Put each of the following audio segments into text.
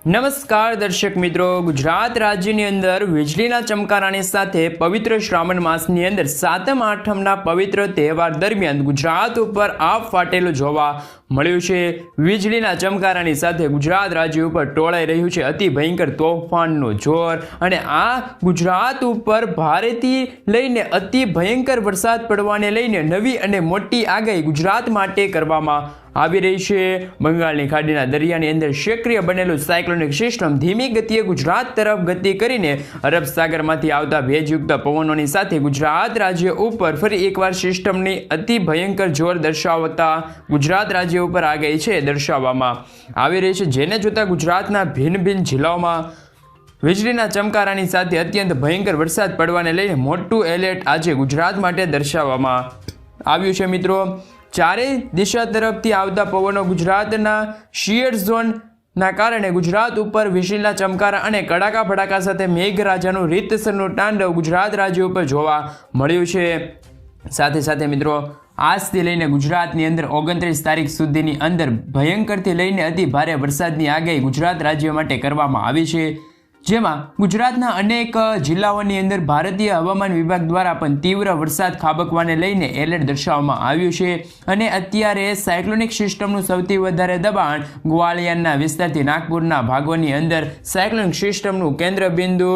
નમસ્કાર દર્શક મિત્રો, ગુજરાત રાજ્યની અંદર વીજળીના ચમકારાની સાથે પવિત્ર શ્રાવણ માસની અંદર સાતમ આઠમના પવિત્ર તહેવાર દરમિયાન ગુજરાત ઉપર આપ ફાટેલું જોવા મળ્યું છે। વીજળીના ચમકારાની સાથે ગુજરાત રાજ્ય ઉપર ટોળાઈ રહ્યું છે અતિ ભયંકર તોફાનનું જોર અને આ ગુજરાત ઉપર ભારેથી લઈને અતિ ભયંકર વરસાદ પડવાને લઈને નવી અને મોટી આગાહી ગુજરાત માટે કરવામાં આવી રહી છે। બંગાળની ખાડીના દરિયાની અંદર સક્રિય બનેલું સાયક્લોનિક સિસ્ટમ ધીમી ગતિએ ગુજરાત તરફ ગતિ કરીને અરબ સાગરમાંથી આવતા ભેજયુક્ત પવનોની સાથે ગુજરાત રાજ્ય ઉપર ફરી એકવાર સિસ્ટમની અતિ ભયંકર જોર દર્શાવતા ગુજરાત રાજ્ય ઉપર આગાહી છે દર્શાવવામાં આવી રહી છે, જેને જોતા ગુજરાતના ભિન્ન ભિન્ન જિલ્લાઓમાં વીજળીના ચમકારાની સાથે અત્યંત ભયંકર વરસાદ પડવાને લઈને મોટું એલર્ટ આજે ગુજરાત માટે દર્શાવવામાં આવ્યું છે। મિત્રો, ચારેય દિશા તરફથી આવતા પવનો ગુજરાતના શિયર ઝોનના કારણે ગુજરાત ઉપર વીજળીના ચમકારા અને કડાકા ભડાકા સાથે મેઘરાજાનું રીતસરનું તાંડવ ગુજરાત રાજ્ય ઉપર જોવા મળ્યું છે। સાથે સાથે મિત્રો, આજથી લઈને ગુજરાતની અંદર 29 તારીખ સુધીની અંદર ભયંકરથી લઈને અતિ ભારે વરસાદની આગાહી ગુજરાત રાજ્ય માટે કરવામાં આવી છે, જેમાં ગુજરાતના અનેક જિલ્લાઓની અંદર ભારતીય હવામાન વિભાગ દ્વારા પણ તીવ્ર વરસાદ ખાબકવાને લઈને એલર્ટ દર્શાવવામાં આવ્યું છે અને અત્યારે સાયક્લોનિક સિસ્ટમનું સૌથી વધારે દબાણ ગ્વાલિયરના વિસ્તારથી નાગપુરના ભાગોની અંદર સાયક્લોનિક સિસ્ટમનું કેન્દ્ર બિંદુ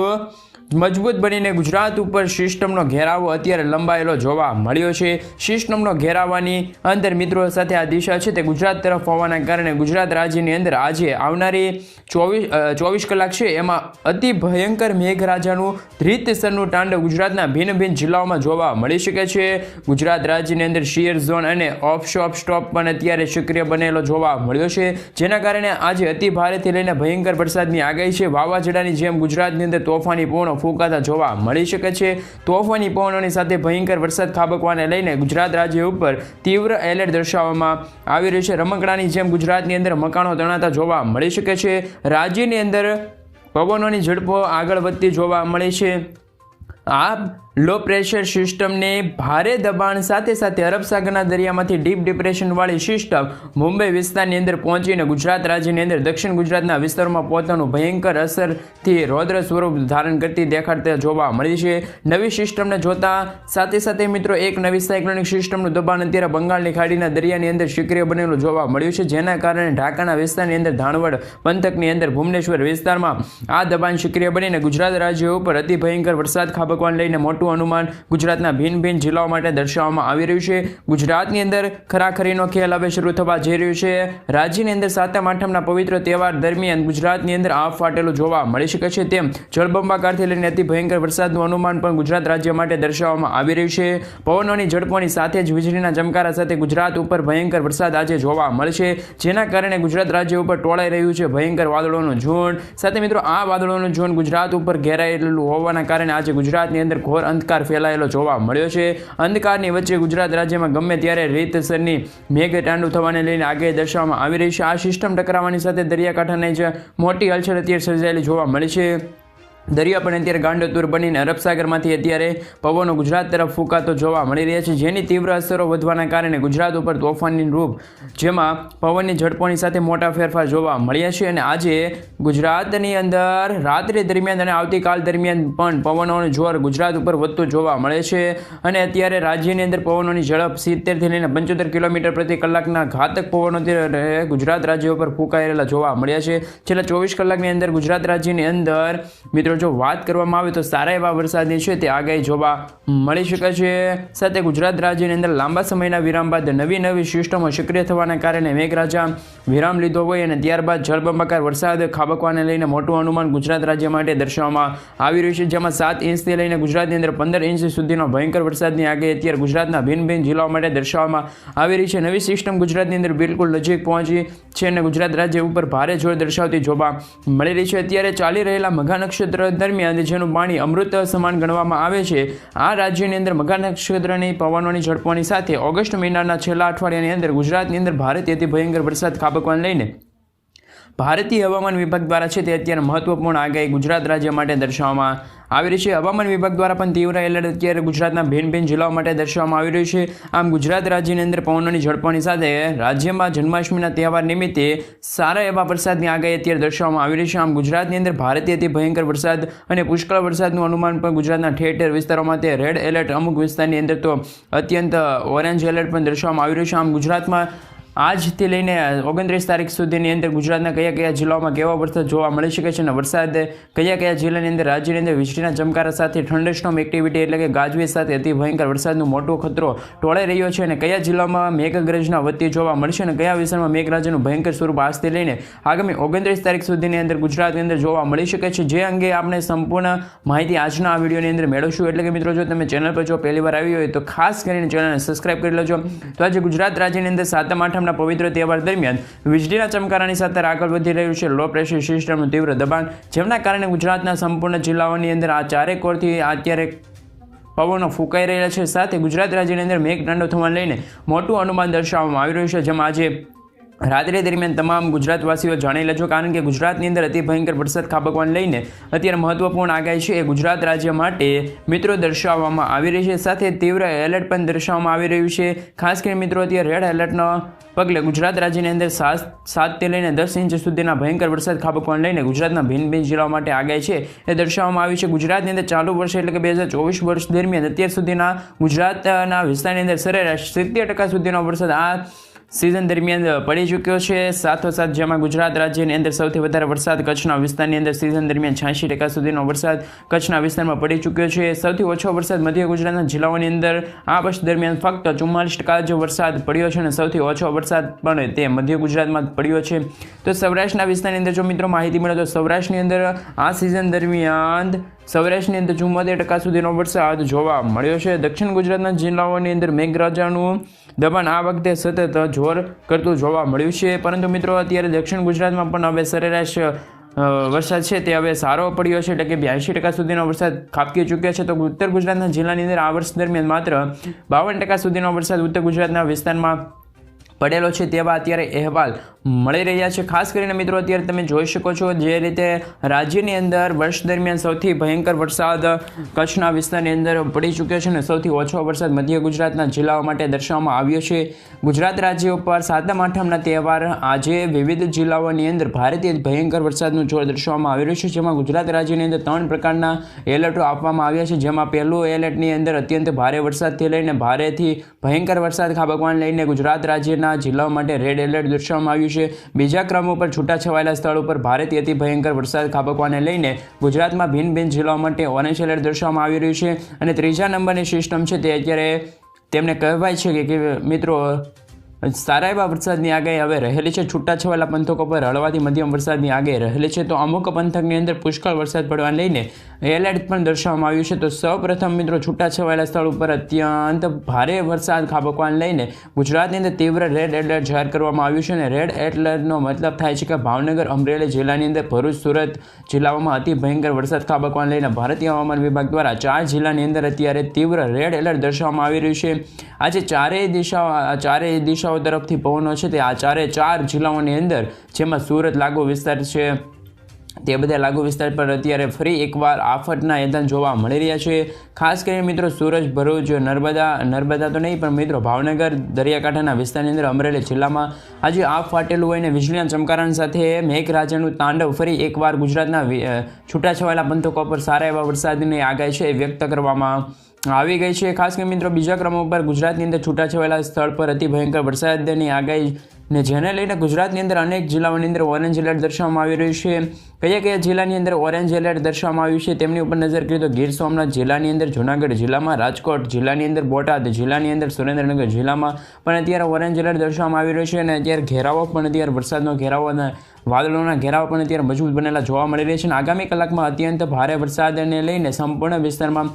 મજબૂત બનીને ગુજરાત ઉપર સિસ્ટમનો ઘેરાવો અત્યારે લંબાયેલો જોવા મળ્યો છે। સિસ્ટમનો ઘેરાવાની અંદર મિત્રો સાથે આ દિશા છે તે ગુજરાત તરફ હોવાના કારણે ગુજરાત રાજ્યની અંદર આજે આવનારી 24 કલાક છે એમાં અતિ ભયંકર મેઘરાજાનું રીતસરનું તાંડવ ગુજરાતના ભિન્ન ભિન્ન જિલ્લાઓમાં જોવા મળી શકે છે। ગુજરાત રાજ્યની અંદર શિયર ઝોન અને ઓફશોર સ્ટોપ પણ અત્યારે સક્રિય બનેલો જોવા મળ્યો છે, જેના કારણે આજે અતિ ભારેથી લઈને ભયંકર વરસાદની આગાહી છે। વાવાઝોડાની જેમ ગુજરાતની અંદર તોફાની પવનો ફૂંકાતા જોવા મળી શકે છે। તોફાની પવનોની સાથે ભયંકર વરસાદ ખાબકવાને લઈને ગુજરાત રાજ્ય ઉપર તીવ્ર એલર્ટ દર્શાવવામાં આવી રહ્યું છે। રમકડાની જેમ ગુજરાતની અંદર મકાનો તણાતા જોવા મળી શકે છે। રાજ્યની અંદર પવનોની ઝડપો આગળ વધતી જોવા મળે છે। આ લો પ્રેશર સિસ્ટમને ભારે દબાણ સાથે સાથે અરબ સાગરના દરિયામાંથી ડીપ ડિપ્રેશનવાળી સિસ્ટમ મુંબઈ વિસ્તારની અંદર પહોંચીને ગુજરાત રાજ્યની અંદર દક્ષિણ ગુજરાતના વિસ્તારોમાં પોતાનું ભયંકર અસરથી રૌદ્ર સ્વરૂપ ધારણ કરતી દેખાડતા જોવા મળી છે। નવી સિસ્ટમને જોતા સાથે સાથે મિત્રો એક નવી સાયક્લોનિક સિસ્ટમનું દબાણ અત્યારે બંગાળની ખાડીના દરિયાની અંદર સક્રિય બનેલું જોવા મળ્યું છે, જેના કારણે ઢાકાના વિસ્તારની અંદર ધાણવડ પંથકની અંદર ભુવનેશ્વર વિસ્તારમાં આ દબાણ સક્રિય બનીને ગુજરાત રાજ્ય ઉપર અતિ ભયંકર વરસાદ ખાબકવાને લઈને મોટું અનુમાન ગુજરાતના ભિન્ન ભિન્ન જિલ્લાઓ માટે દર્શાવવામાં આવી રહ્યું છે। ગુજરાતની અંદર ખરાખરીનો ખેલ હવે શરૂ થવા જઈ રહ્યું છે। રાજ્યની અંદર સાતમ આઠમના પવિત્ર તહેવાર દરમિયાન ગુજરાતની અંદર આપ ફાટેલું જોવા મળી શકે છે, તેમ જળબંબાકારથી લઈને અતિ ભયંકર વરસાદનું અનુમાન પણ ગુજરાત રાજ્ય માટે દર્શાવવામાં આવી રહ્યું છે। પવનોની ઝડપોની સાથે જ વીજળીના ચમકારા સાથે ગુજરાત ઉપર ભયંકર વરસાદ આજે જોવા મળશે, જેના કારણે ગુજરાત રાજ્ય ઉપર ટોળાઈ રહ્યું છે ભયંકર વાદળોનું ઝુંડ। સાથે મિત્રો, આ વાદળોનું ઝુંડ ગુજરાત ઉપર ઘેરાયેલું હોવાના કારણે આજે ગુજરાતની અંદર ઘોર અંધકાર ફેલાયેલો જોવા મળ્યો છે। અંધકારની વચ્ચે ગુજરાત રાજ્યમાં ગમે ત્યારે રીતસરની મેઘતાંડવ થવાને લઈને આગાહી દર્શાવવામાં આવી રહી છે। આ સિસ્ટમ ટકરાવવાની સાથે દરિયાકાંઠાની જ મોટી હલચલ અત્યારે સર્જાયેલી જોવા મળી છે। દરિયા પણ અત્યારે ગાંડોતુર બનીને અરબ સાગરમાંથી અત્યારે પવનો ગુજરાત તરફ ફૂંકાતો જોવા મળી રહ્યા છે, જેની તીવ્ર અસરો વધવાના કારણે ગુજરાત ઉપર તોફાની રૂપ જેમાં પવનની ઝડપોની સાથે મોટા ફેરફાર જોવા મળ્યા છે અને આજે ગુજરાતની અંદર રાત્રિ દરમિયાન અને આવતીકાલ દરમિયાન પણ પવનોનું જોર ગુજરાત ઉપર વધતું જોવા મળે છે અને અત્યારે રાજ્યની અંદર પવનોની ઝડપ 70 થી લઈને 75 કિલોમીટર પ્રતિ કલાકના ઘાતક પવનો ગુજરાત રાજ્ય ઉપર ફૂંકાયેલા જોવા મળ્યા છે। છેલ્લા 24 કલાકની અંદર ગુજરાત રાજ્યની અંદર મિત્રો જો વાત કરવામાં આવે તો સારા એવા વરસાદની છે તે આગાહી જોવા મળી શકે છે। સાથે ગુજરાત રાજ્યની અંદર લાંબા સમયના વિરામ બાદ નવી સિસ્ટમો સક્રિય થવાના કારણે મેઘરાજા વિરામ લીધો હોય અને ત્યારબાદ જળબંબાકાર વરસાદ ખાબકવાને લઈને મોટું અનુમાન ગુજરાત રાજ્ય માટે દર્શાવવામાં આવી રહ્યું છે, જેમાં 7 ઇંચથી લઈને ગુજરાતની અંદર 15 ઇંચ સુધીનો ભયંકર વરસાદની આગાહી અત્યારે ગુજરાતના ભિન્ન ભિન્ન જિલ્લાઓ માટે દર્શાવવામાં આવી રહી છે। નવી સિસ્ટમ ગુજરાતની અંદર બિલકુલ નજીક પહોંચી છે અને ગુજરાત રાજ્ય ઉપર ભારે જોર દર્શાવતી જોવા મળી રહી છે। અત્યારે ચાલી રહેલા મઘા નક્ષત્ર દરમિયાન જેનું પાણી અમૃત સમાન ગણવામાં આવે છે, આ રાજ્યની અંદર મઘા નક્ષત્રની પવનોની ઝડપોની સાથે ઓગસ્ટ મહિનાના છેલ્લા અઠવાડિયાની અંદર ગુજરાતની અંદર ભારેથી અતિ ભયંકર વરસાદ ખાબકવાને લઈને ભારતીય હવામાન વિભાગ દ્વારા છે તે અત્યારે મહત્વપૂર્ણ આગાહી ગુજરાત રાજ્ય માટે દર્શાવવામાં આવી રહી છે. હવામાન વિભાગ દ્વારા પણ તીવ્ર એલર્ટ અત્યારે ગુજરાતના ભિન્ન જિલ્લાઓ માટે દર્શાવવામાં આવી રહ્યું છે. આમ ગુજરાત રાજ્યની અંદર પવનોની ઝડપોની સાથે રાજ્યમાં જન્માષ્ટમીના તહેવાર નિમિત્તે સારા એવા વરસાદની આગાહી અત્યારે દર્શાવવામાં આવી રહી છે. આમ ગુજરાતની અંદર ભારેથી અતિ ભયંકર વરસાદ અને પુષ્કળ વરસાદનું અનુમાન પણ ગુજરાતના ઠેર વિસ્તારોમાં તે રેડ એલર્ટ, અમુક વિસ્તારની અંદર તો અત્યંત ઓરેન્જ એલર્ટ પણ દર્શાવવામાં આવી રહ્યું છે. આમ ગુજરાતમાં આજથી લઈને 29 તારીખ સુધીની અંદર ગુજરાતના કયા જિલ્લાઓમાં કેવો વરસાદ જોવા મળી શકે છે અને વરસાદ કયા જિલ્લાની અંદર રાજ્યની અંદર વીજળીના ચમકારા સાથે થંડરસ્ટોર્મ એક્ટિવિટી એટલે કે ગાજવીજ સાથે અતિ ભયંકર વરસાદનો મોટો ખતરો ટોળાઈ રહ્યો છે અને કયા જિલ્લામાં મેઘગર્જના વધતી જોવા મળશે અને કયા વિસ્તારમાં મેઘરાજાનું ભયંકર સ્વરૂપ આજથી લઈને આગામી 29 તારીખ સુધીની અંદર ગુજરાતની અંદર જોવા મળી શકે છે, જે અંગે આપણે સંપૂર્ણ માહિતી આજના આ વિડીયોની અંદર મેળવશું. એટલે કે મિત્રો, જો તમે ચેનલ પર જો પહેલી વાર આવી હોય તો ખાસ કરીને ચેનલને સબસ્ક્રાઇબ કરી લેજો. તો આજે ગુજરાત રાજ્યની અંદર 7મ-8મ પવિત્ર તહેવાર દરમિયાન વીજળીના ચમકારાની સાથે આગળ વધી રહ્યું છે લો પ્રેશર સિસ્ટમનું તીવ્ર દબાણ, જેમના કારણે ગુજરાતના સંપૂર્ણ જિલ્લાઓની અંદર આ ચારેક કોરથી અત્યારે પવનો ફૂંકાઈ રહ્યા છે. સાથે ગુજરાત રાજ્યની અંદર મેઘદંડો થવાને લઈને મોટું અનુમાન દર્શાવવામાં આવી રહ્યું છે, જેમાં આજે રાત્રે દરમિયાન તમામ ગુજરાતવાસીઓ જાણી લેજો, કારણ કે ગુજરાતની અંદર અતિ ભયંકર વરસાદ ખાબકવાને લઈને અત્યારે મહત્વપૂર્ણ આગાહી છે એ ગુજરાત રાજ્ય માટે મિત્રો દર્શાવવામાં આવી રહી છે. સાથે તીવ્ર એલર્ટ પણ દર્શાવવામાં આવી રહ્યું છે. ખાસ કરીને મિત્રો, અત્યારે રેડ એલર્ટનો પગલે ગુજરાત રાજ્યની અંદર 7થી લઈને 10 ઇંચ સુધીના ભયંકર વરસાદ ખાબકવાને લઈને ગુજરાતના ભિન્ન જિલ્લાઓ માટે આગાહી છે એ દર્શાવવામાં આવી છે. ગુજરાતની અંદર ચાલુ વર્ષે એટલે કે 2024 વર્ષ દરમિયાન અત્યાર સુધીના ગુજરાતના વિસ્તારની અંદર સરેરાશ 70% સુધીનો વરસાદ આ સિઝન દરમિયાન પડી ચૂક્યો છે. સાથોસાથ જેમાં ગુજરાત રાજ્યની અંદર સૌથી વધારે વરસાદ કચ્છના વિસ્તારની અંદર સિઝન દરમિયાન 86% સુધીનો વરસાદ કચ્છના વિસ્તારમાં પડી ચૂક્યો છે. સૌથી ઓછો વરસાદ મધ્ય ગુજરાતના જિલ્લાઓની અંદર આ વર્ષ દરમિયાન ફક્ત 44% જ વરસાદ પડ્યો છે અને સૌથી ઓછો વરસાદ પણ તે મધ્ય ગુજરાતમાં પડ્યો છે. તો સૌરાષ્ટ્રના વિસ્તારની અંદર જો મિત્રો માહિતી મળે તો સૌરાષ્ટ્રની અંદર આ સિઝન દરમિયાન સૌરાષ્ટ્રની અંદર 74% સુધીનો વરસાદ જોવા મળ્યો છે. દક્ષિણ ગુજરાતના જિલ્લાઓની અંદર મેઘરાજાનું દબાણ આ વખતે સતત જોર કરતું જોવા મળ્યું છે, પરંતુ મિત્રો અત્યારે દક્ષિણ ગુજરાતમાં પણ હવે સરેરાશ વરસાદ છે તે હવે સારો પડ્યો છે, એટલે કે 82% સુધીનો વરસાદ ખાબકી ચૂક્યો છે. તો ઉત્તર ગુજરાતના જિલ્લાની અંદર આ વર્ષ દરમિયાન માત્ર 52% સુધીનો વરસાદ ઉત્તર ગુજરાતના વિસ્તારમાં પડેલો છે તેવા અત્યારે અહેવાલ મળી રહ્યા છે. ખાસ કરીને મિત્રો, અત્યારે તમે જોઈ શકો છો જે રીતે રાજ્યની અંદર વર્ષ દરમિયાન સૌથી ભયંકર વરસાદ કચ્છના વિસ્તારની અંદર પડી ચૂક્યો છે અને સૌથી ઓછો વરસાદ મધ્ય ગુજરાતના જિલ્લાઓ માટે દર્શાવવામાં આવ્યો છે. ગુજરાત રાજ્ય ઉપર 7મ-8મના તહેવાર આજે વિવિધ જિલ્લાઓની અંદર ભારેથી ભયંકર વરસાદનું જોર દર્શાવવામાં આવી રહ્યું છે, જેમાં ગુજરાત રાજ્યની અંદર 3 પ્રકારના એલર્ટો આપવામાં આવ્યા છે. જેમાં પહેલું એલર્ટની અંદર અત્યંત ભારે વરસાદથી લઈને ભારેથી ભયંકર વરસાદ ખાબકવાને લઈને ગુજરાત રાજ્યના જિલ્લાઓ માટે રેડ એલર્ટ દર્શાવવામાં આવ્યું છે. બીજા ક્રમ ઉપર છૂટાછવાયેલા સ્થળ ઉપર ભારેથી અતિ ભયંકર વરસાદ ખાબકવાને લઈને ગુજરાતમાં ભિન્ન જિલ્લાઓ માટે ઓરેન્જ એલર્ટ દર્શાવવામાં આવી રહ્યું છે. અને ત્રીજા નંબરની સિસ્ટમ છે તે અત્યારે તેમને કહેવાય છે કે મિત્રો સારા એવા વરસાદની આગાહી હવે રહેલી છે. છૂટાછવાયેલા પંથકો પર હળવાથી મધ્યમ વરસાદની આગાહી રહેલી છે. તો અમુક પંથકની અંદર પુષ્કળ વરસાદ પડવાને લઈને એલર્ટ પણ દર્શાવવામાં આવ્યું છે. તો સૌપ્રથમ મિત્રો, છૂટાછવાયેલા સ્થળ ઉપર અત્યંત ભારે વરસાદ ખાબકવાને લઈને ગુજરાતની અંદર તીવ્ર રેડ એલર્ટ જાહેર કરવામાં આવ્યું છે. અને રેડ એલર્ટનો મતલબ થાય છે કે ભાવનગર, અમરેલી જિલ્લાની અંદર, ભરૂચ, સુરત જિલ્લાઓમાં અતિ ભયંકર વરસાદ ખાબકવાને લઈને ભારતીય હવામાન વિભાગ દ્વારા 4 જિલ્લાની અંદર અત્યારે તીવ્ર રેડ એલર્ટ દર્શાવવામાં આવી રહ્યું છે. આજે ચારેય દિશાઓ તરફથી પવનો છે તે આ 4 જિલ્લાઓની અંદર, જેમાં સુરત લાગુ વિસ્તાર છે તે બધા લાગુ વિસ્તાર પર અત્યારે ફરી એકવાર આફતના એંધાણ જોવા મળી રહ્યા છે. ખાસ કરીને મિત્રો, સુરત, ભરૂચ, નર્મદા તો નહીં પણ મિત્રો ભાવનગર દરિયાકાંઠાના વિસ્તારની અંદર, અમરેલી જિલ્લામાં આજે આફ ફાટેલું હોય અને વીજળીના ચમકારાની સાથે મેઘરાજાનું તાંડવ ફરી એકવાર ગુજરાતના છૂટાછવાયેલા પંથકો પર સારા એવા વરસાદની આગાહી છે એ વ્યક્ત કરવામાં આવી ગઈ છે. ખાસ કરીને મિત્રો, બીજા ક્રમ ઉપર ગુજરાતની અંદર છૂટાછવાયેલા સ્થળ પર અતિ ભયંકર વરસાદની આગાહી ને જેને લઈને ગુજરાતની અંદર અનેક જિલ્લાઓની અંદર ઓરેન્જ એલર્ટ દર્શાવવામાં આવી રહ્યું છે. કયા જિલ્લાની અંદર ઓરેન્જ એલર્ટ દર્શાવવામાં આવ્યું છે તેમની ઉપર નજર કરીએ તો ગીર સોમનાથ જિલ્લાની અંદર, જૂનાગઢ જિલ્લામાં, રાજકોટ જિલ્લાની અંદર, બોટાદ જિલ્લાની અંદર, સુરેન્દ્રનગર જિલ્લામાં પણ અત્યારે ઓરેન્જ એલર્ટ દર્શાવવામાં આવી રહ્યું છે. અને અત્યારે ઘેરાવો પણ અત્યારે વરસાદનો ઘેરાવો અને વાદળોના ઘેરાવા પણ અત્યારે મજબૂત બનેલા જોવા મળી રહ્યા છે. અને આગામી કલાકમાં અત્યંત ભારે વરસાદને લઈને સંપૂર્ણ વિસ્તારમાં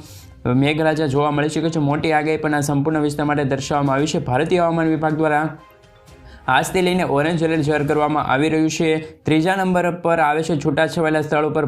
મેઘરાજા જોવા મળી શકે છે. મોટી આગાહી પણ આ સંપૂર્ણ વિસ્તાર માટે દર્શાવવામાં આવી છે. ભારતીય હવામાન વિભાગ દ્વારા આજથી લઈને ઓરેન્જ એલર્ટ જાહેર કરવામાં આવી રહ્યું છે. ત્રીજા નંબર પર આવે છે છૂટાછવાયેલા સ્થળો પર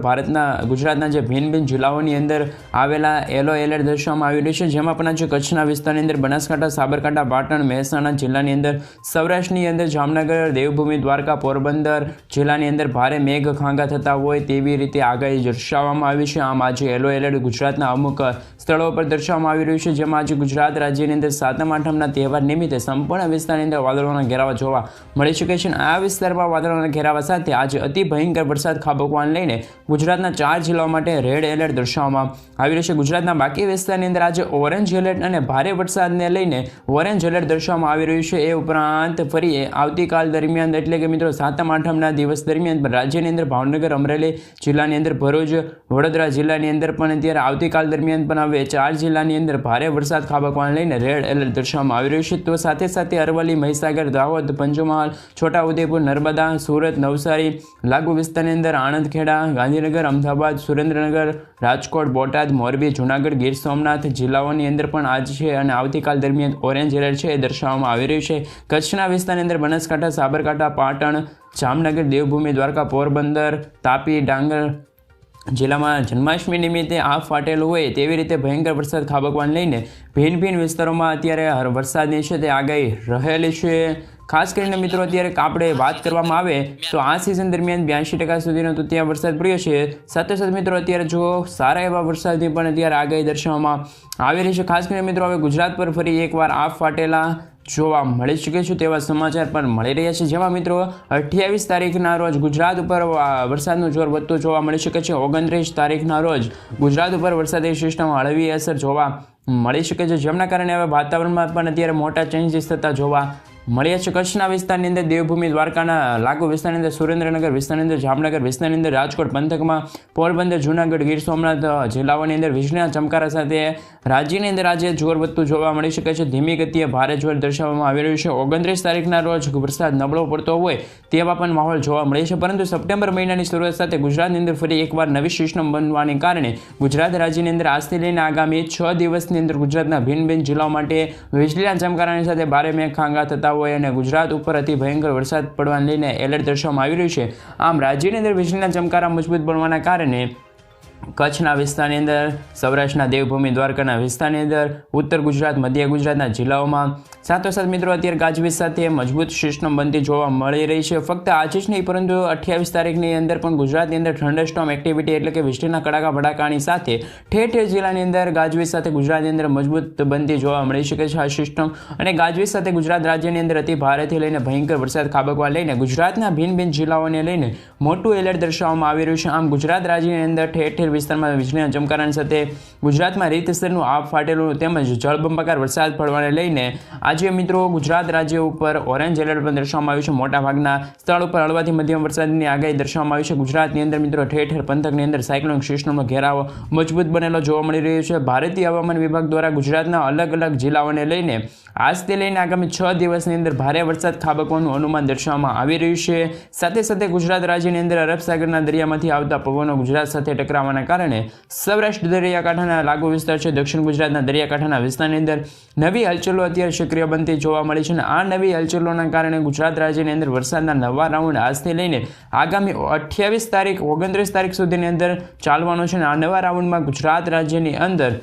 ગુજરાતના જે ભિન્ન ભિન્ન જિલ્લાઓની અંદર આવેલા યલો એલર્ટ દર્શાવવામાં આવી રહ્યું છે, જેમાં પણ આજે કચ્છના વિસ્તારની અંદર, બનાસકાંઠા, સાબરકાંઠા, પાટણ, મહેસાણા જિલ્લાની અંદર, સૌરાષ્ટ્રની અંદર જામનગર, દેવભૂમિ, દ્વારકા, પોરબંદર જિલ્લાની અંદર ભારે મેઘ ખાંગા થતા હોય તેવી રીતે આગાહી દર્શાવવામાં આવી છે. આમ આજે યલો એલર્ટ ગુજરાતના અમુક સ્થળો પર દર્શાવવામાં આવી રહ્યું છે, જેમાં આજે ગુજરાત રાજ્યની અંદર સાતમ આઠમના તહેવાર નિમિત્તે સંપૂર્ણ વિસ્તારની અંદર વાદળોના ઘેરાવા જોવા મળી શકે છે. આ વિસ્તારમાં વાદળોના ઘેરાવા સાથે આજે અતિ ભયંકર વરસાદ ખાબકવાને લઈને ગુજરાતના 4 જિલ્લાઓ માટે રેડ એલર્ટ દર્શાવવામાં આવી રહ્યું છે. ગુજરાતના બાકી વિસ્તારની અંદર આજે ઓરેન્જ એલર્ટ અને ભારે વરસાદને લઈને ઓરેન્જ એલર્ટ દર્શાવવામાં આવી રહ્યું છે. એ ઉપરાંત ફરી આવતીકાલ દરમિયાન એટલે કે મિત્રો સાતમ આઠમના દિવસ દરમિયાન પણ રાજ્યની અંદર ભાવનગર, અમરેલી જિલ્લાની અંદર, ભરૂચ, વડોદરા જિલ્લાની અંદર પણ અત્યારે આવતીકાલ દરમિયાન પણ હવે 4 જિલ્લાની અંદર ભારે વરસાદ ખાબકવાને લઈને રેડ એલર્ટ દર્શાવવામાં આવી રહ્યું છે. તો સાથે સાથે અરવલ્લી, મહીસાગર, દાહોદ, પંચમહાલ, છોટાઉદેપુર, નર્મદા, સુરત, નવસારી લાગુ વિસ્તારની અંદર, આણંદ, ખેડા, ગાંધીનગર, અમદાવાદ, સુરેન્દ્રનગર, રાજકોટ, બોટાદ, મોરબી, જૂનાગઢ, ગીર સોમનાથ જિલ્લાઓની અંદર પણ આજ છે અને આવતીકાલ દરમિયાન ઓરેન્જ એલર્ટ છે એ દર્શાવવામાં આવી રહ્યું છે. કચ્છના વિસ્તારની અંદર બનાસકાંઠા, સાબરકાંઠા, પાટણ, જામનગર, દેવભૂમિ, દ્વારકા, પોરબંદર, તાપી, ડાંગર જિલ્લામાં જન્માષ્ટમી નિમિત્તે આફ ફાટેલું હોય તેવી રીતે ભયંકર વરસાદ ખાબકવાને લઈને ભિન્ન ભિન્ન વિસ્તારોમાં અત્યારે વરસાદની છે તે આગાહી રહેલી છે. ખાસ કરીને મિત્રો અત્યારે આપણે વાત કરવામાં આવે તો આ સિઝન દરમિયાન 82% સુધીનો તો ત્યાં વરસાદ પડ્યો છે. સાથે સાથે મિત્રો અત્યારે જો સારા એવા વરસાદની પણ અત્યારે આગાહી દર્શાવવામાં આવી રહી છે. ખાસ કરીને મિત્રો હવે ગુજરાત પર ફરી એકવાર આફ ફાટેલા જોવા મળી શકે છે તેવા સમાચાર પણ મળી રહ્યા છે, જેમાં મિત્રો 28 તારીખના રોજ ગુજરાત ઉપર વરસાદનું જોર વધતું જોવા મળી શકે છે. 29 તારીખના રોજ ગુજરાત ઉપર વરસાદી સિસ્ટમ હળવી અસર જોવા મળી શકે છે, જેમના કારણે હવે વાતાવરણમાં પણ અત્યારે મોટા ચેન્જીસ થતા જોવા મળ્યા છે. કચ્છના વિસ્તારની અંદર, દેવભૂમિ, દ્વારકાના લાગુ વિસ્તારની અંદર, સુરેન્દ્રનગર વિસ્તારની અંદર, જામનગર વિસ્તારની અંદર, રાજકોટ પંથકમાં, પોરબંદર, જૂનાગઢ, ગીર સોમનાથ જિલ્લાઓની અંદર વીજળીના ચમકારા સાથે રાજ્યની અંદર આજે જોર વધતું જોવા મળી શકે છે. ધીમી ગતિએ ભારે જોર દર્શાવવામાં આવી રહ્યું છે. 29 તારીખના રોજ વરસાદ નબળો પડતો હોય તેવા પણ માહોલ જોવા મળે છે, પરંતુ સપ્ટેમ્બર મહિનાની શરૂઆત સાથે ગુજરાતની અંદર ફરી એકવાર નવી સિસ્ટમ બનવાને કારણે ગુજરાત રાજ્યની અંદર આજથી લઈને આગામી 6 દિવસની અંદર ગુજરાતના ભિન્ન ભિન્ન જિલ્લાઓ માટે વીજળીના ચમકારાની સાથે ભારે મેઘ ખાંગા થતા હોય અને ગુજરાત ઉપર અતિ ભયંકર વરસાદ પડવાને લઈને એલર્ટ દર્શાવવામાં આવી રહ્યું છે. આમ રાજ્યની અંદર વીજળીના ચમકારા મજબૂત બનવાના કારણે કચ્છના વિસ્તારની અંદર, સૌરાષ્ટ્રના દેવભૂમિ, દ્વારકાના વિસ્તારની અંદર, ઉત્તર ગુજરાત, મધ્ય ગુજરાતના જિલ્લાઓમાં સાથોસાથ મિત્રો અત્યારે ગાજવીજ સાથે મજબૂત સિસ્ટમ બનતી જોવા મળી રહી છે. ફક્ત આજે જ નહીં પરંતુ 28 તારીખની અંદર પણ ગુજરાતની અંદર થંડરસ્ટોર્મ એક્ટિવિટી એટલે કે વીજળીના કડાકા ભડાકાની સાથે ઠેર ઠેર જિલ્લાની અંદર ગાજવીજ સાથે ગુજરાતની અંદર મજબૂત બનતી જોવા મળી શકે છે આ સિસ્ટમ. અને ગાજવીજ સાથે ગુજરાત રાજ્યની અંદર અતિ ભારેથી લઈને ભયંકર વરસાદ ખાબકવા લઈને ગુજરાતના ભિન્ન ભિન્ન જિલ્લાઓને લઈને મોટું એલર્ટ દર્શાવવામાં આવી રહ્યું છે. આમ ગુજરાત રાજ્યની અંદર ઠેર ઠેર વિસ્તારમાં વીજળીના ચમકારાની સાથે ગુજરાતમાં રીતસરનું આપ ફાટેલું તેમજ જળબંબાકાર વરસાદ પડવાને લઈને આજે મિત્રો ગુજરાત રાજ્ય ઉપર ઓરેન્જ એલર્ટ પણ દર્શાવવામાં આવ્યું છે. મોટાભાગના સ્થળ ઉપર હળવાથી મધ્યમ વરસાદની આગાહી દર્શાવવામાં આવી છે. ગુજરાતની અંદર મિત્રો ઠેર ઠેર પંથકની અંદર સાયક્લોનિક સિસ્ટમનો ઘેરાવો મજબૂત બનેલો જોવા મળી રહ્યો છે. ભારતીય હવામાન વિભાગ દ્વારા ગુજરાતના અલગ અલગ જિલ્લાઓને લઈને આજથી લઈને આગામી 6 દિવસની અંદર ભારે વરસાદ ખાબકવાનું અનુમાન દર્શાવવામાં આવી રહ્યું છે. સાથે સાથે ગુજરાત રાજ્યની અંદર અરબ સાગરના દરિયામાંથી આવતા પવનો ગુજરાત સાથે ટકરાવાના કારણે સૌરાષ્ટ્ર દરિયાકાંઠાના લાગુ વિસ્તાર છે, દક્ષિણ ગુજરાતના દરિયાકાંઠાના વિસ્તારની અંદર નવી હલચલો અત્યારે સક્રિય બનતી જોવા મળી છે. અને આ નવી હલચલોના કારણે ગુજરાત રાજ્યની અંદર વરસાદના નવા રાઉન્ડ આજથી લઈને આગામી 28 તારીખ 29 તારીખ સુધીની અંદર ચાલવાનો છે. અને આ નવા રાઉન્ડમાં ગુજરાત રાજ્યની અંદર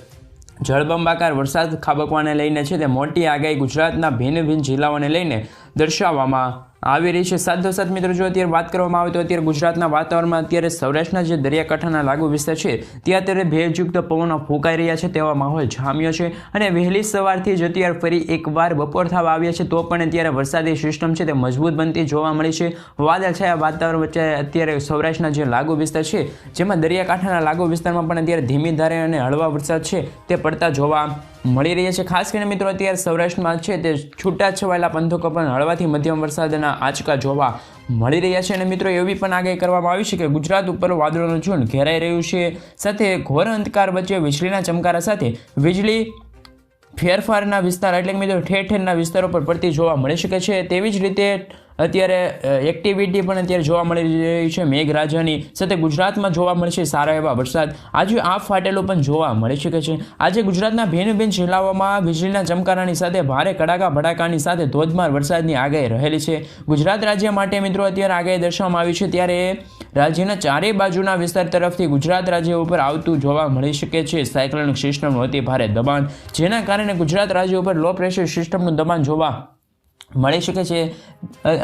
જળબંબાકાર વરસાદ ખાબકવાને લઈને છે તે મોટી આગાહી ગુજરાતના ભિન્ન ભિન્ન જિલ્લાઓને લઈને દર્શાવવામાં આવી રહી છે. સાથોસાથ મિત્રો જો અત્યારે વાત કરવામાં આવે તો અત્યારે ગુજરાતના વાતાવરણમાં અત્યારે સૌરાષ્ટ્રના જે દરિયાકાંઠાના લાગુ વિસ્તાર છે ત્યાં અત્યારે ભેજયુક્ત પવનો ફૂંકાઈ રહ્યા છે તેવા માહોલ જામ્યો છે. અને વહેલી સવારથી જ અત્યારે ફરી એકવાર બપોર થવા આવ્યા છે તો પણ અત્યારે વરસાદી સિસ્ટમ છે તે મજબૂત બનતી જોવા મળી છે. વાદળછાયા વાતાવરણ વચ્ચે અત્યારે સૌરાષ્ટ્રના જે લાગુ વિસ્તાર છે જેમાં દરિયાકાંઠાના લાગુ વિસ્તારમાં પણ અત્યારે ધીમી ધારે અને હળવા વરસાદ છે તે પડતા જોવા મળી રહ્યા છે. ખાસ કરીને મિત્રો અત્યારે સૌરાષ્ટ્રમાં છે તે છૂટાછવાયેલા પંથકો પણ હળવાથી મધ્યમ વરસાદના આંચકા જોવા મળી રહ્યા છે. અને મિત્રો એવી પણ આગાહી કરવામાં આવી છે કે ગુજરાત ઉપર વાદળોનું ઝુંડ ઘેરાઈ રહ્યું છે. સાથે ઘોર અંધકાર વચ્ચે વીજળીના ચમકારા સાથે વીજળી ફેરફારના વિસ્તાર એટલે કે મિત્રો ઠેર ઠેરના વિસ્તારો પર પડતી જોવા મળી શકે છે. તેવી જ રીતે અત્યારે એક્ટિવિટી પણ અત્યારે જોવા મળી રહી છે મેઘરાજાની સાથે ગુજરાતમાં જોવા મળશે સારા એવા વરસાદ. આજે આપ ફાટેલો પણ જોવા મળી શકે છે. આજે ગુજરાતના ભિન્ન જિલ્લાઓમાં વીજળીના ચમકારાની સાથે ભારે કડાકા ભડાકાની સાથે ધોધમાર વરસાદની આગાહી રહેલી છે. ગુજરાત રાજ્ય માટે મિત્રો અત્યારે આગાહી દર્શાવવામાં આવી છે. ત્યારે રાજ્યના ચારે બાજુના વિસ્તાર તરફથી ગુજરાત રાજ્ય ઉપર આવતું જોવા મળી શકે છે સાયક્લોનિક સિસ્ટમનું અતિ ભારે દબાણ, જેના કારણે ગુજરાત રાજ્ય ઉપર લો પ્રેશર સિસ્ટમનું દબાણ જોવા મળી શકે છે.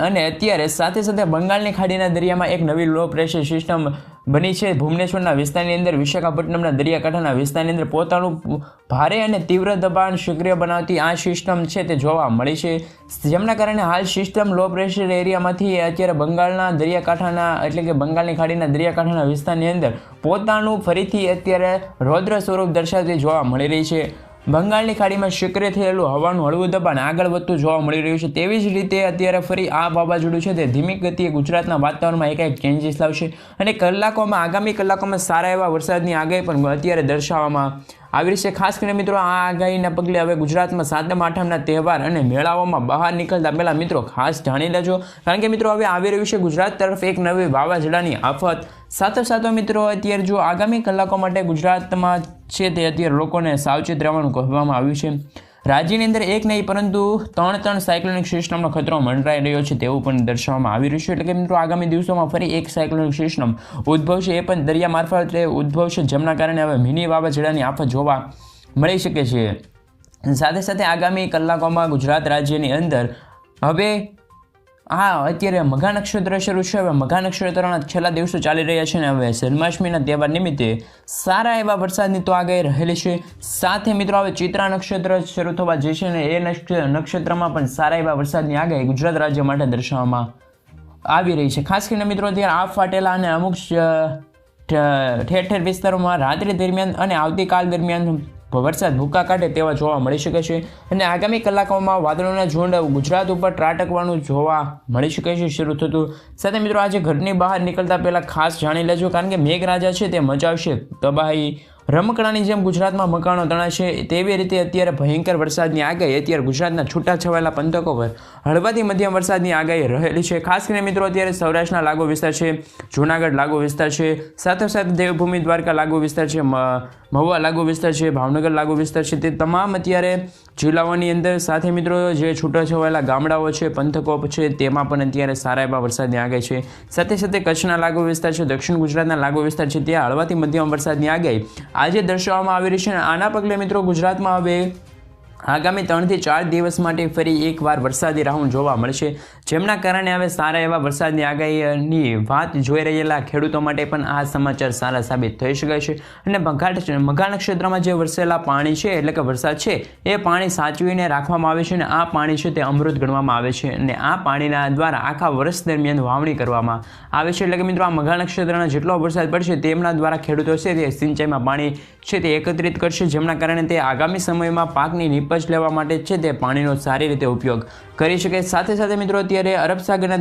અને અત્યારે સાથે સાથે બંગાળની ખાડીના દરિયામાં એક નવી લો પ્રેશર સિસ્ટમ બની છે. ભુવનેશ્વરના વિસ્તારની અંદર વિશાખાપટ્ટનમના દરિયાકાંઠાના વિસ્તારની અંદર પોતાનું ભારે અને તીવ્ર દબાણ સક્રિય બનાવતી આ સિસ્ટમ છે તે જોવા મળી છે, જેમના કારણે હાલ સિસ્ટમ લો પ્રેશર એરિયામાંથી અત્યારે બંગાળના દરિયાકાંઠાના એટલે કે બંગાળની ખાડીના દરિયાકાંઠાના વિસ્તારની અંદર પોતાનું ફરીથી અત્યારે રૌદ્ર સ્વરૂપ દર્શાવતી જોવા મળી રહી છે. બંગાળની ખાડીમાં સક્રિય થયેલું હવાનું હળવું દબાણ આગળ વધતું જોવા મળી રહ્યું છે. તેવી જ રીતે અત્યારે ફરી આ વાવાઝોડું છે તે ધીમી ગતિએ ગુજરાતના વાતાવરણમાં એકાએક ચેન્જીસ લાવશે અને આગામી કલાકોમાં સારા એવા વરસાદની આગાહી પણ અત્યારે દર્શાવવામાં આવી રહી છે. ખાસ કરીને મિત્રો આ આગાહીના પગલે હવે ગુજરાતમાં સાતમ આઠમના તહેવાર અને મેળાઓમાં બહાર નીકળતા પહેલા મિત્રો ખાસ જાણી લેજો, કારણ કે મિત્રો હવે આવી રહ્યું છે ગુજરાત તરફ એક નવી વાવાઝોડાની આફત. સાથે મિત્રો અત્યારે જો આગામી કલાકો માટે ગુજરાતમાં છે તે અત્યારે લોકોને સાવચેત રહેવાનું કહેવામાં આવ્યું છે. રાજ્યની અંદર એક નહીં પરંતુ ત્રણ સાયક્લોનિક સિસ્ટમનો ખતરો મંડરાઈ રહ્યો છે તેવું પણ દર્શાવવામાં આવી રહ્યું છે. એટલે કે મિત્રો આગામી દિવસોમાં ફરી એક સાયક્લોનિક સિસ્ટમ ઉદ્ભવશે, એ પણ દરિયા મારફતે ઉદ્ભવશે, જેમના કારણે હવે મિની વાવાઝોડાની આફત જોવા મળી શકે છે. સાથે આગામી કલાકોમાં ગુજરાત રાજ્યની અંદર હવે અત્યારે મઘા નક્ષત્ર શરૂ છે. હવે મઘા નક્ષત્રના છેલ્લા દિવસો ચાલી રહ્યા છે ને હવે જન્માષ્ટમીના તહેવાર નિમિત્તે સારા એવા વરસાદની તો આગાહી રહેલી છે. સાથે મિત્રો હવે ચિત્રા નક્ષત્ર શરૂ થવા જે છે ને એ નક્ષત્રમાં પણ સારા એવા વરસાદની આગાહી ગુજરાત રાજ્ય માટે દર્શાવવામાં આવી રહી છે. ખાસ કરીને મિત્રો અત્યારે આપ ફાટેલા અને અમુક ઠેર વિસ્તારોમાં રાત્રિ દરમિયાન અને આવતીકાલ દરમિયાન વરસાદ ભૂકા કાઢે તેવા જોવા મળી શકે છે. અને આગામી કલાકોમાં વાદળોના ઝુંડ ગુજરાત ઉપર ત્રાટકવાનું જોવા મળી શકે છે શરૂ થતું. સાથે મિત્રો આજે ઘરની બહાર નીકળતા પહેલાં ખાસ જાણી લેજો, કારણ કે મેઘરાજા છે તે મચાવશે તબાહી. રમકડાની જેમ ગુજરાતમાં મકાનો તણાશે તેવી રીતે અત્યારે ભયંકર વરસાદની આગાહી અત્યારે ગુજરાતના છૂટાછવાયેલા પંથકો પર હળવાથી મધ્યમ વરસાદની આગાહી રહેલી છે. ખાસ કરીને મિત્રો અત્યારે સૌરાષ્ટ્રના લાગુ વિસ્તાર છે, જૂનાગઢ લાગુ વિસ્તાર છે, સાથે દેવભૂમિ દ્વારકા લાગુ વિસ્તાર છે, મહુવા લાગુ વિસ્તાર છે, ભાવનગર લાગુ વિસ્તાર છે, તે તમામ અત્યારે જિલ્લાઓની અંદર સાથે મિત્રો જે છૂટાછવાયેલા ગામડાઓ છે, પંથકો છે, તેમાં પણ અત્યારે સારા એવા વરસાદની આગાહી છે. સાથે કચ્છના લાગુ વિસ્તાર છે, દક્ષિણ ગુજરાતના લાગુ વિસ્તાર છે, ત્યાં હળવાથી મધ્યમ વરસાદની આગાહી આજે દર્શાવવામાં આવી રહી છે. આના પગલે મિત્રો ગુજરાતમાં હવે આગામી 3 થી 4 દિવસ માટે ફરી એકવાર વરસાદી રાઉન્ડ જોવા મળશે, જેમના કારણે હવે સારા એવા વરસાદની આગાહીની વાત જોઈ રહેલા ખેડૂતો માટે પણ આ સમાચાર સારા સાબિત થઈ શકે છે. અને મઘા નક્ષત્રમાં જે વરસેલા પાણી છે એટલે કે વરસાદ છે એ પાણી સાચવીને રાખવામાં આવે છે અને આ પાણી છે તે અમૃત ગણવામાં આવે છે અને આ પાણીના દ્વારા આખા વર્ષ દરમિયાન વાવણી કરવામાં આવે છે. એટલે કે મિત્રો આ મઘા નક્ષત્રના જેટલો વરસાદ પડશે તેમના દ્વારા ખેડૂતો છે તે સિંચાઈમાં પાણી છે તે એકત્રિત કરશે, જેમના કારણે તે આગામી સમયમાં પાકની નિપજ લેવા માટે છે તે પાણીનો સારી રીતે ઉપયોગ કરી શકે. સાથે મિત્રો અત્યારે અરબ સાગરના